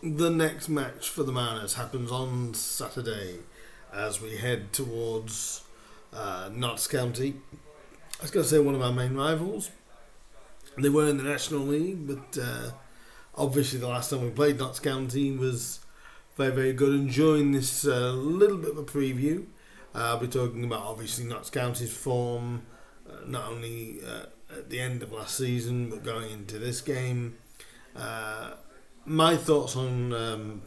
the next match for the Mariners happens on Saturday as we head towards Notts County. I was going to say one of our main rivals. They were in the National League, but obviously the last time we played Notts County was very, very good. And during this little bit of a preview, I'll be talking about obviously Notts County's form, not only at the end of last season, but going into this game. My thoughts on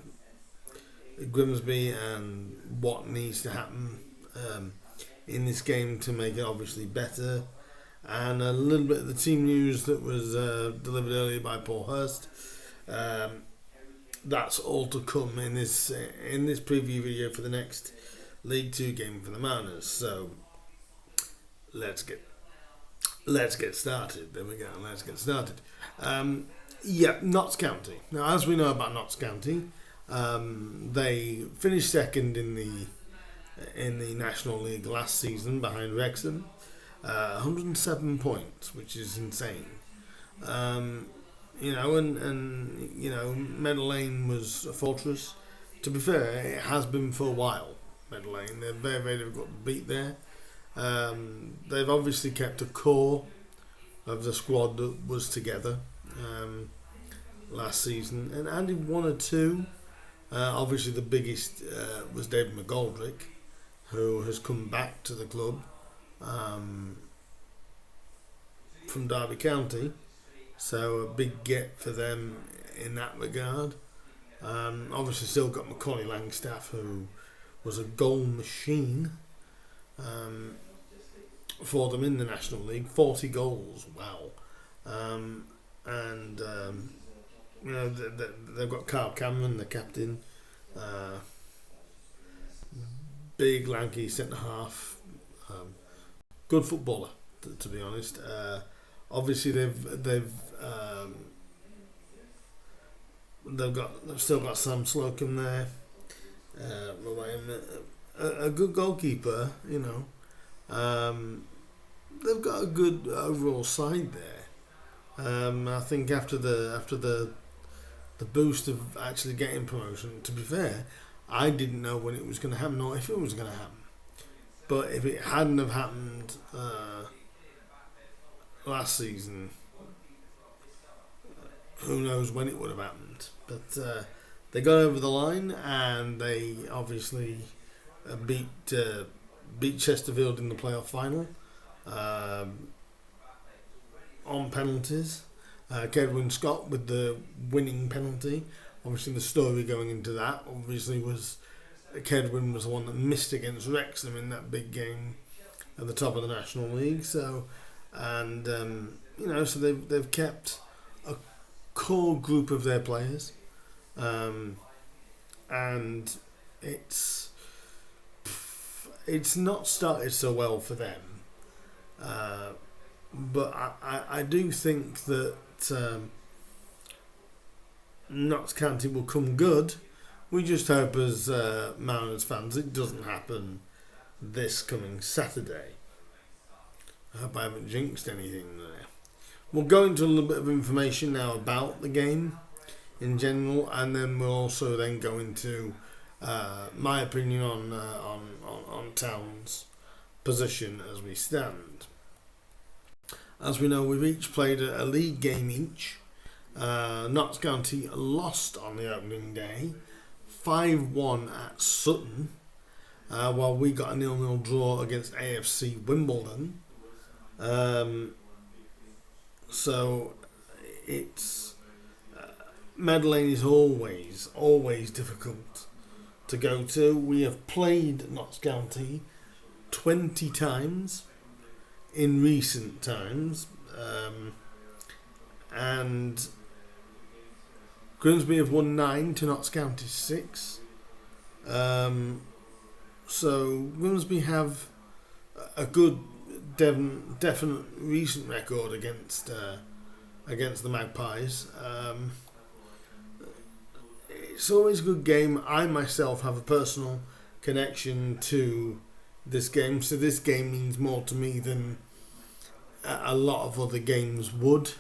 Grimsby and what needs to happen in this game to make it obviously better, and a little bit of the team news that was delivered earlier by Paul Hurst. That's all to come in this preview video for the next League 2 game for the Mariners. So let's get started. There we go. Let's get started. Notts County. Now, as we know about Notts County, they finished second in the National League last season behind Wrexham, 107 points, which is insane. And Meadow Lane was a fortress. To be fair, it has been for a while. Meadow Lane, they're very, very difficult to beat there. They've obviously kept a core of the squad that was together last season and added one or two. Obviously, the biggest was David McGoldrick, who has come back to the club from Derby County. So a big get for them in that regard. Obviously, still got Macaulay Langstaff, who was a goal machine for them in the National League. 40 goals, wow. They've got Carl Cameron, the captain, big lanky centre half, good footballer to be honest. Obviously they've still got Sam Slocum there, a good goalkeeper, They've got a good overall side there. I think after the boost of actually getting promotion, to be fair, I didn't know when it was going to happen or if it was going to happen. But if it hadn't have happened last season, who knows when it would have happened. But they got over the line and they obviously beat Chesterfield in the playoff final on penalties. Kedwin Scott with the winning penalty. Obviously the story going into that obviously was Kedwin was the one that missed against Wrexham in that big game at the top of the National League. So they've kept a core group of their players, and it's not started so well for them. But I do think that Notts County will come good. We just hope as Mariners fans it doesn't happen this coming Saturday. I hope I haven't jinxed anything there. We'll go into a little bit of information now about the game in general, and then we'll also then go into my opinion on Town's position as we stand. As we know, we've each played a league game each. Notts County lost on the opening day, 5-1 at Sutton, while we got a 0-0 draw against AFC Wimbledon. So it's Meadow Lane is always difficult to go to. We have played Notts County 20 times in recent times, and Grimsby have won 9 to Notts County 6. So Grimsby have a good, definite recent record against the Magpies. It's always a good game. I myself have a personal connection to this game, so this game means more to me than a lot of other games would.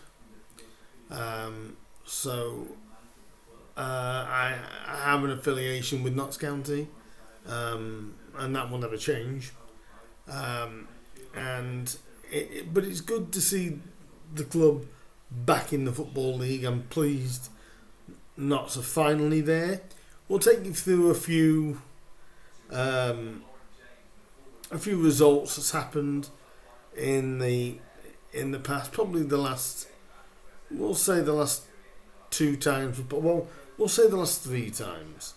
I I have an affiliation with Notts County, and that will never change. But it's good to see the club back in the Football League. I'm pleased Notts are finally there. We'll take you through a few results that's happened in the past. Probably the last two times. Well, we'll say the last three times.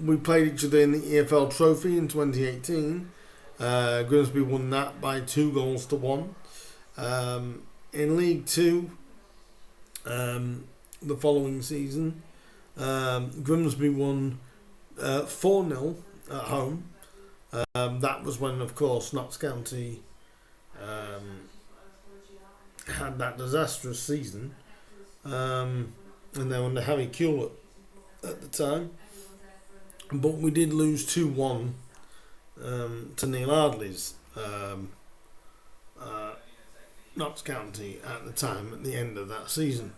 We played each other in the EFL Trophy in 2018. Grimsby won that by 2-1. In League Two, the following season, Grimsby won 4-0 at home. That was when, of course, Notts County had that disastrous season, and they were under Harry Kewlett at the time. But we did lose 2-1 to Neil Ardley's Notts County at the time, at the end of that season.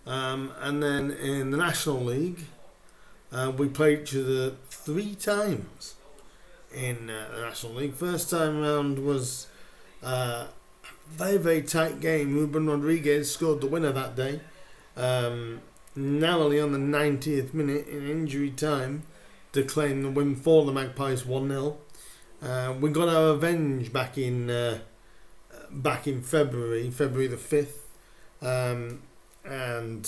And then in the National League, we played each other 3 times in the National League. First time round was a very, very tight game. Ruben Rodriguez scored the winner that day, narrowly on the 90th minute in injury time, to claim the win for the Magpies 1-0. We got our revenge back in February the 5th, and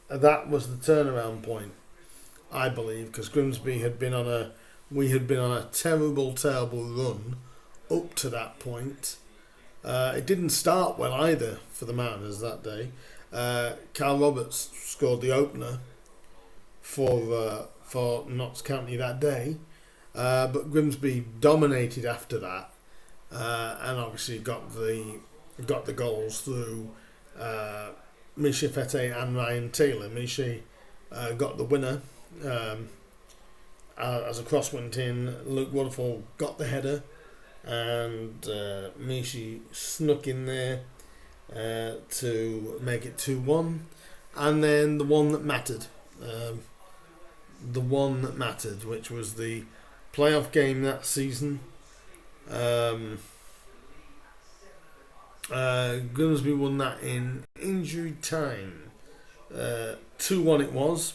that was the turnaround point, I believe, because Grimsby had been on a terrible run up to that point. It didn't start well either for the Mariners that day. Carl Roberts scored the opener for Notts County that day, but Grimsby dominated after that, and obviously got the goals through Misha Fete and Ryan Taylor. Misha got the winner as a cross went in. Luke Waterfall got the header, and Misha snuck in there to make it 2-1, and then the one that mattered. Which was the playoff game that season. Grimsby won that in injury time. 2-1 it was.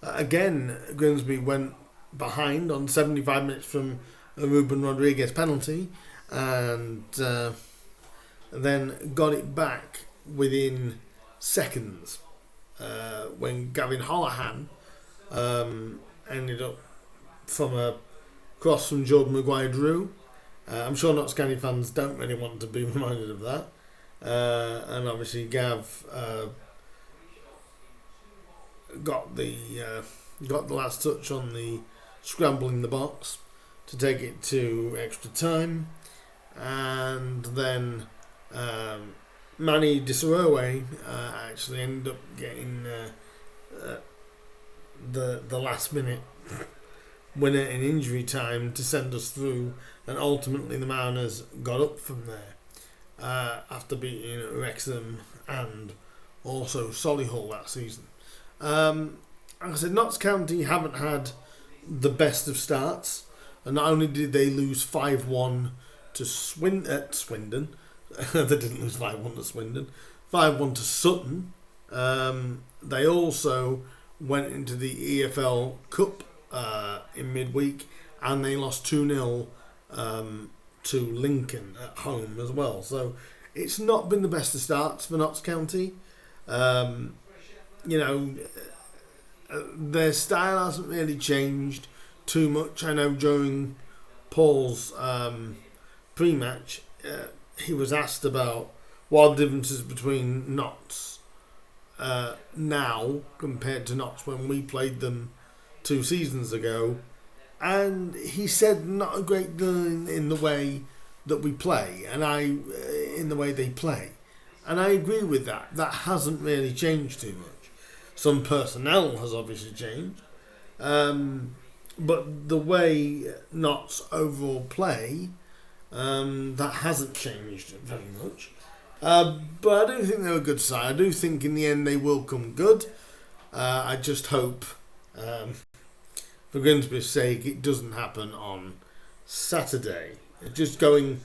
Again, Grimsby went behind on 75 minutes from a Ruben Rodriguez penalty, and then got it back within seconds when Gavin Holohan ended up from a cross from Jordan Maguire-Drew. I'm sure Notts County fans don't really want to be reminded of that. And obviously Gav got the last touch on the scramble in the box to take it to extra time, and then Manny Disaroway actually ended up getting the last minute winner in injury time to send us through, and ultimately the Mariners got up from there after beating Wrexham and also Solihull that season. Like I said, Notts County haven't had the best of starts, and not only did they lose 5-1 to Swindon, they didn't lose 5-1 to Swindon, 5-1 to Sutton. They also went into the EFL Cup in midweek, and they lost 2-0 to Lincoln at home as well. So it's not been the best of starts for Notts County. Their style hasn't really changed too much. I know during Paul's pre-match, he was asked about what the differences between Notts now compared to Notts when we played them 2 seasons ago, and he said not a great deal in the way that we play, and in the way they play, and I agree with that. That hasn't really changed too much. Some personnel has obviously changed, but the way Notts overall play, that hasn't changed very much. But I do think they're a good side. I do think in the end they will come good. I just hope, for Grimsby's sake, it doesn't happen on Saturday. Just going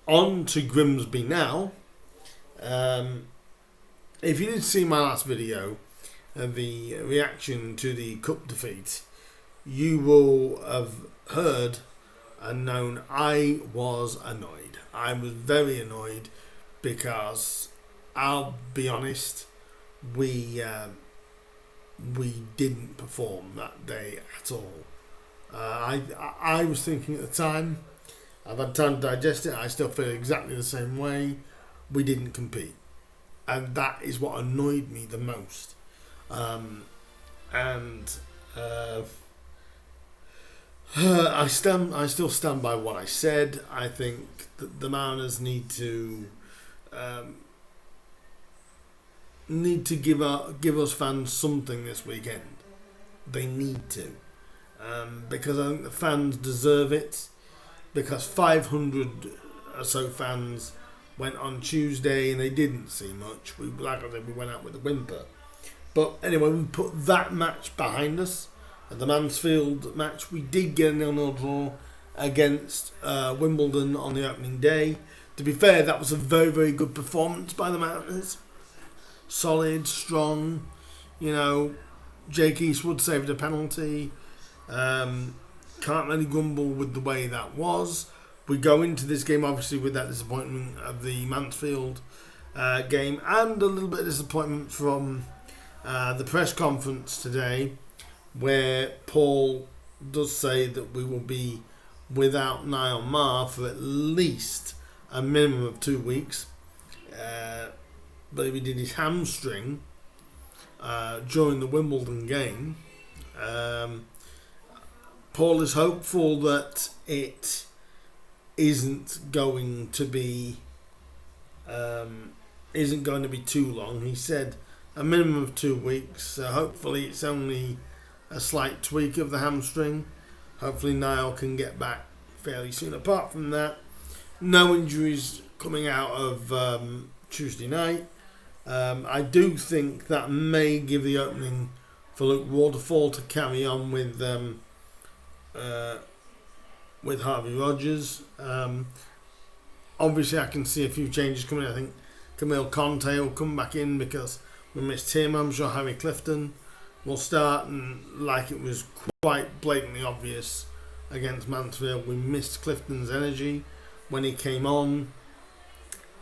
on to Grimsby now. If you did see my last video, the reaction to the cup defeat, you will have heard and known I was annoyed. I was very annoyed because I'll be honest, we didn't perform that day at all. I was thinking at the time, I've had time to digest it, I still feel exactly the same way. We didn't compete. And that is what annoyed me the most. I still stand by what I said. I think that the Mariners need to give us fans something this weekend. They need to, because I think the fans deserve it. Because 500 or so fans went on Tuesday and they didn't see much. Like I said, we went out with a whimper. But anyway, we put that match behind us. At the Mansfield match, we did get a 0-0 draw against Wimbledon on the opening day. To be fair, that was a very, very good performance by the Mariners. Solid, strong. Jake Eastwood saved a penalty. Can't really grumble with the way that was. We go into this game obviously with that disappointment of the Mansfield game and a little bit of disappointment from the press conference today, where Paul does say that we will be without Niall Maher for at least a minimum of 2 weeks. But he did his hamstring during the Wimbledon game. Paul is hopeful that it isn't going to be too long. He said a minimum of 2 weeks. So hopefully it's only a slight tweak of the hamstring. Hopefully Niall can get back fairly soon. Apart from that, no injuries coming out of Tuesday night. I do think that may give the opening for Luke Waterfall to carry on with Harvey Rogers. Obviously I can see a few changes coming. I think Camille Conte will come back in because we missed him. I'm sure Harry Clifton will start, and like it was quite blatantly obvious against Mansfield, we missed Clifton's energy when he came on.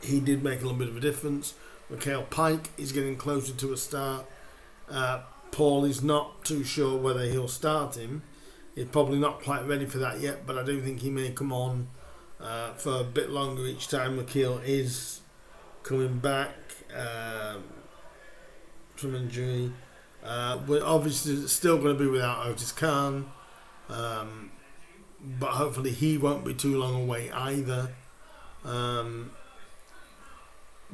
He did make a little bit of a difference. Mikhail Pike is getting closer to a start. Paul is not too sure whether he'll start him. He's probably not quite ready for that yet, but I do think he may come on for a bit longer each time Mikhail is coming back from injury. We're obviously still going to be without Otis Khan, but hopefully he won't be too long away either.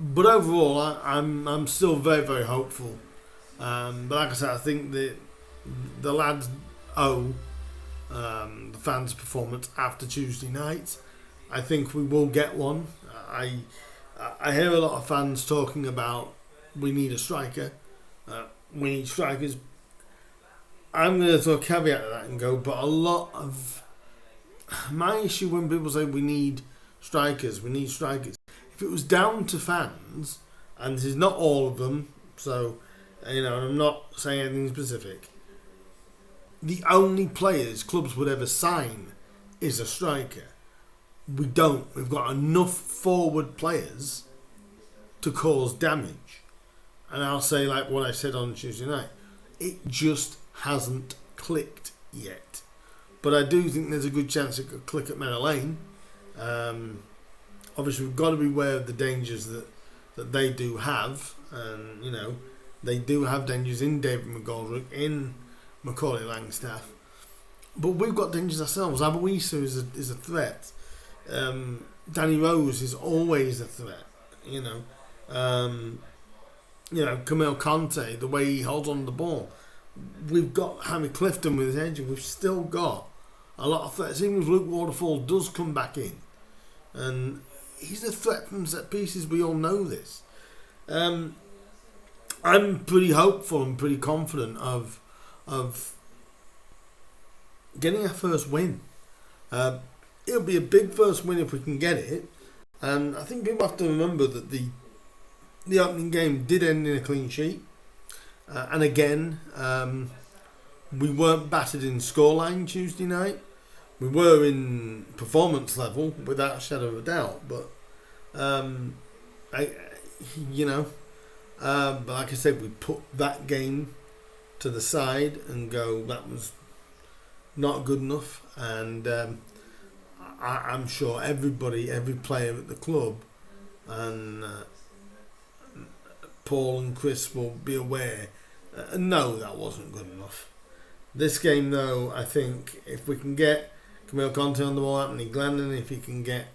But overall, I'm still very, very hopeful. But like I said, I think that the lads owe the fans' performance after Tuesday night. I think we will get one. I hear a lot of fans talking about we need a striker. We need strikers. I'm going to throw a caveat to that and go, but a lot of my issue when people say we need strikers. If it was down to fans, and this is not all of them, so I'm not saying anything specific. The only players clubs would ever sign is a striker. We don't. We've got enough forward players to cause damage. And I'll say like what I said on Tuesday night. It just hasn't clicked yet. But I do think there's a good chance it could click at Meadow Lane. Obviously, we've got to be aware of the dangers that they do have. And, they do have dangers in David McGoldrick, in Macaulay Langstaff. But we've got dangers ourselves. Abuisa is a threat. Danny Rose is always a threat. Camille Conte, the way he holds on the ball. We've got Harry Clifton with his engine. We've still got a lot of threats. Even if Luke Waterfall does come back in, and he's a threat from set pieces. We all know this. I'm pretty hopeful and pretty confident of getting our first win. It'll be a big first win if we can get it. And I think people have to remember that the opening game did end in a clean sheet. And again, we weren't battered in scoreline Tuesday night. We were in performance level, without a shadow of a doubt. But, but like I said, we put that game to the side and go, that was not good enough. And I'm sure every player at the club, and Paul and Chris will be aware and know that wasn't good enough. This game, though, I think if we can get Camille Conte on the ball, Anthony Glennon, if he can get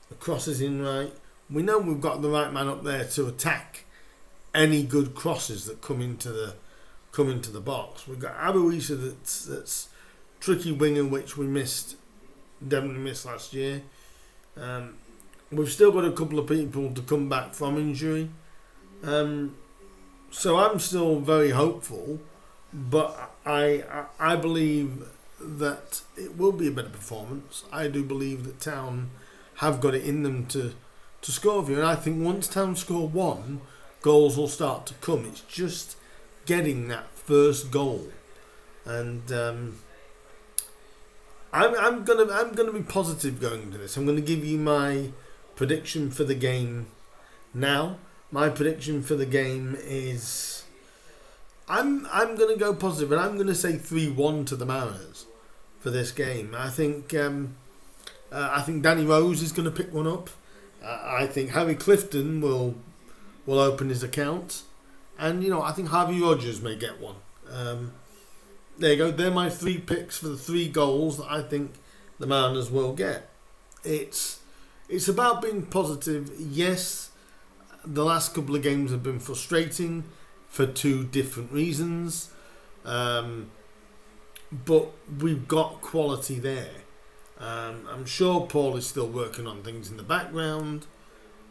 the crosses in right, we know we've got the right man up there to attack any good crosses that come into the box. We've got Abuisa that's tricky winger, which we definitely missed last year. We've still got a couple of people to come back from injury. So I'm still very hopeful, but I believe that it will be a better performance. I do believe that Town have got it in them to score for you, and I think once Town score one, goals will start to come. It's just getting that first goal, and I'm gonna be positive going into this. I'm gonna give you my prediction for the game now. My prediction for the game is I'm going to go positive, and I'm going to say 3-1 to the Mariners for this game. I think Danny Rose is going to pick one up. I think Harry Clifton will open his account, and I think Harvey Rogers may get one. There you go. They're my 3 picks for the 3 goals that I think the Mariners will get. It's about being positive. Yes, the last couple of games have been frustrating for 2 different reasons, but we've got quality there. I'm sure Paul is still working on things in the background,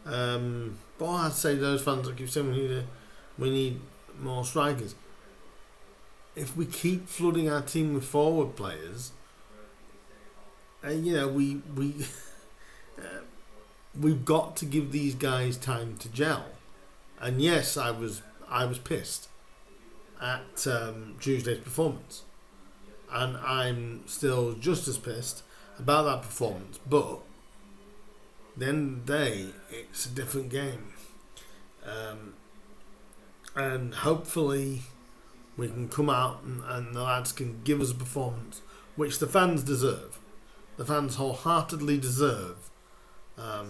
but I'd say those fans that keep saying we need more strikers. If we keep flooding our team with forward players, we've got to give these guys time to gel. And yes, I was pissed at Tuesday's performance, and I'm still just as pissed about that performance. But at the end of the day, it's a different game, and hopefully we can come out and the lads can give us a performance which the fans deserve. The fans wholeheartedly deserve a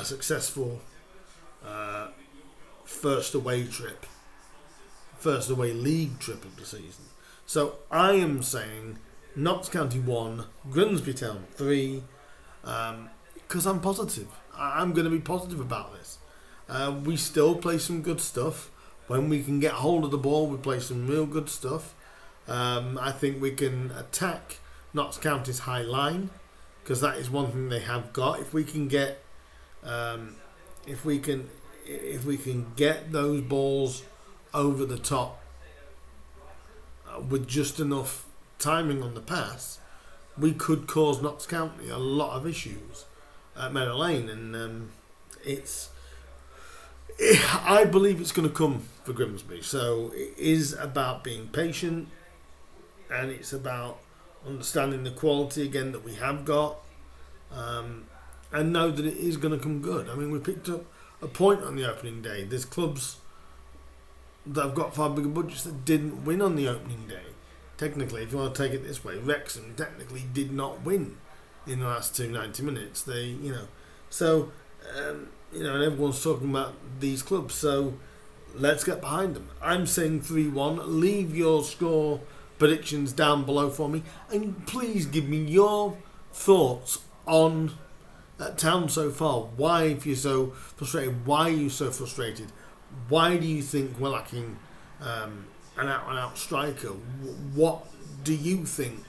successful first away league trip of the season. So I am saying Notts County 1, Grimsby Town 3, because I'm positive. I'm going to be positive about this. We still play some good stuff. When we can get hold of the ball, we play some real good stuff. I think we can attack Notts County's high line, because that is one thing they have got. If we can get those balls over the top with just enough timing on the pass, we could cause Notts County a lot of issues at Meadow Lane, and I believe it's going to come for Grimsby. So it is about being patient, and it's about understanding the quality again that we have got, and know that it is going to come good. I mean, we picked up a point on the opening day. There's clubs that have got far bigger budgets that didn't win on the opening day. Technically, if you want to take it this way, Wrexham technically did not win in the last 90 minutes. And everyone's talking about these clubs. So let's get behind them. I'm saying 3-1. Leave your score predictions down below for me, and please give me your thoughts on Town so far. Why, if you're so frustrated, why are you so frustrated? Why do you think we're lacking an out-and-out striker? What do you think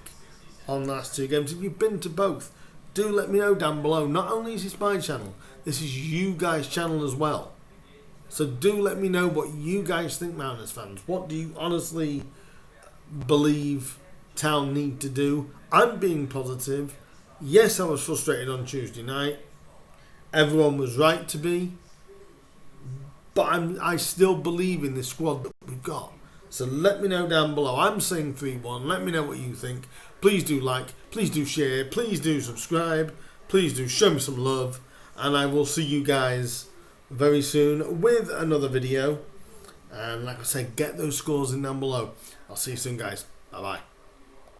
on the last 2 games? If you've been to both, do let me know down below. Not only is this my channel, this is you guys' channel as well. So do let me know what you guys think, Mariners fans. What do you honestly believe Town need to do? I'm being positive. Yes, I was frustrated on Tuesday night. Everyone was right to be. But I still believe in the squad that we've got. So let me know down below. I'm saying 3-1. Let me know what you think. Please do like. Please do share. Please do subscribe. Please do show me some love. And I will see you guys very soon with another video. And like I said, get those scores in down below. I'll see you soon, guys. Bye-bye.